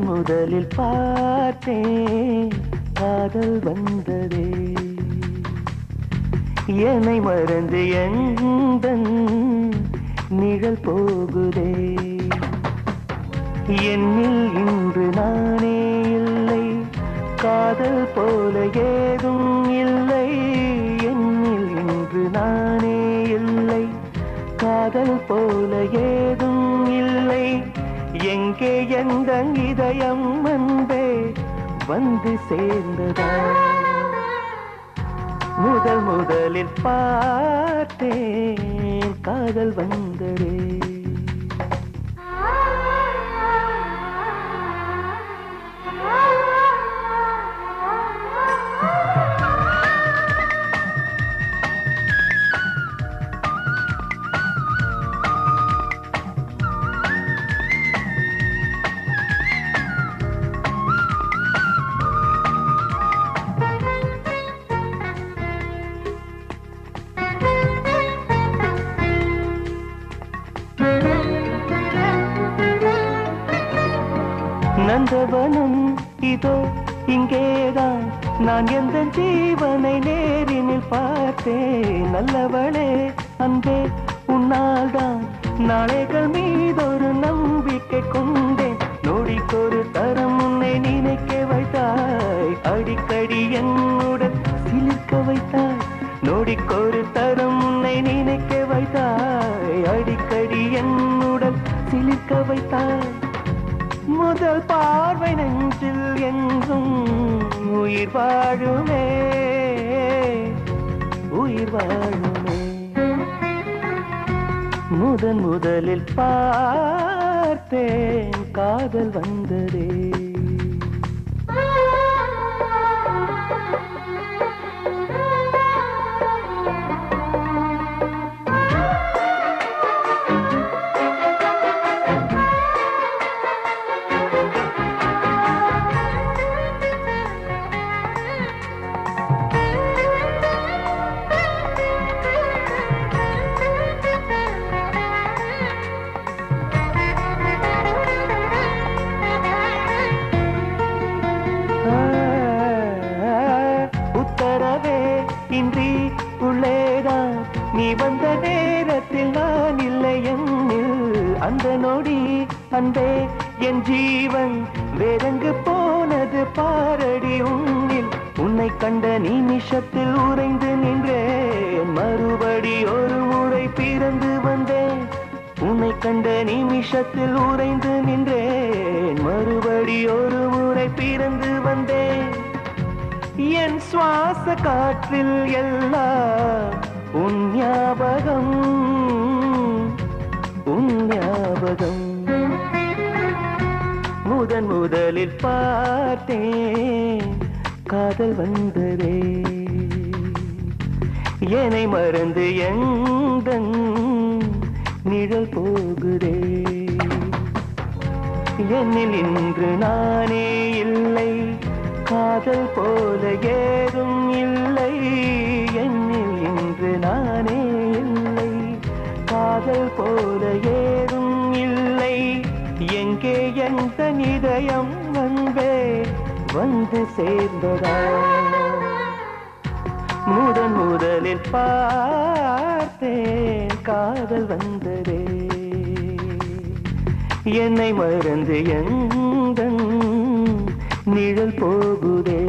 முதலில் பார்த்தேன் காதல் வந்ததே என்னை மறந்து எந்தன் நிழல் போகுதே என்னில் இன்று நானே இல்லை காதல் போல ஏதும் இல்லை என்னில் இன்று நானே இல்லை காதல் போல ஏதும் இல்லை எங்கே எந்த இதயம் அன்பே வந்து சேர்ந்ததா முதலில் பார்த்தேன் காதல் வந்ததே நந்தவனம் இதோ இங்கேதான் நான் எந்த ஜீவனை நேரினில் பார்த்தேன் நல்லவளே அன்பே உன்னால்தான் நாளைகள் மீதொரு நம்பிக்கை கொண்டேன் நொடிக்கொரு தரம் உன்னை நினைக்க வைத்தாய் அடிக்கடி என்னுடன் சிலிர்க்க வைத்தாய் நொடிக்கொரு தரம் உன்னை நினைக்க வைத்தாய் அடிக்கடி என்னுடன் சிலிர்க்க வைத்தாய் முதல் பார்வை நெஞ்சில் என்றும் உயிர் வாழுமே உயிர் வாழுமே முதலில் பார்த்தேன் காதல் வந்ததே இன்றி உள்ளேதான் நீ வந்த நேரத்தில் நான் இல்லை என்னில் அந்த நொடி அன்பே என் ஜீவன் வேறெங்கு போனது பாரடி உன்னில் உன்னை கண்ட நிமிஷத்தில் உறைந்து நின்றேன் மறுபடி ஒரு முறை பிறந்து வந்தேன் உன்னை கண்ட நிமிஷத்தில் உறைந்து நின்றேன் மறுபடி ஒரு முறை பிறந்து வந்தேன் என் சுவாச காற்றில் எல்லாம் உன் ஞாபகம் முதலில் பார்த்தேன் காதல் வந்ததே என்னை மறந்து எந்தன் நிழல் போகுதே என்னில் இன்று நானே இல்லை காதல் போல ஏதும் இல்லை என்னில் இன்று நானே இல்லை காதல் போல ஏதும் இல்லை எங்கே எந்த இதயம் அன்பே வந்து சேர்ந்ததா முதலில் பார்த்தேன் காதல் வந்ததே என்னை மறந்து எந்தன் நிழல் போகுதே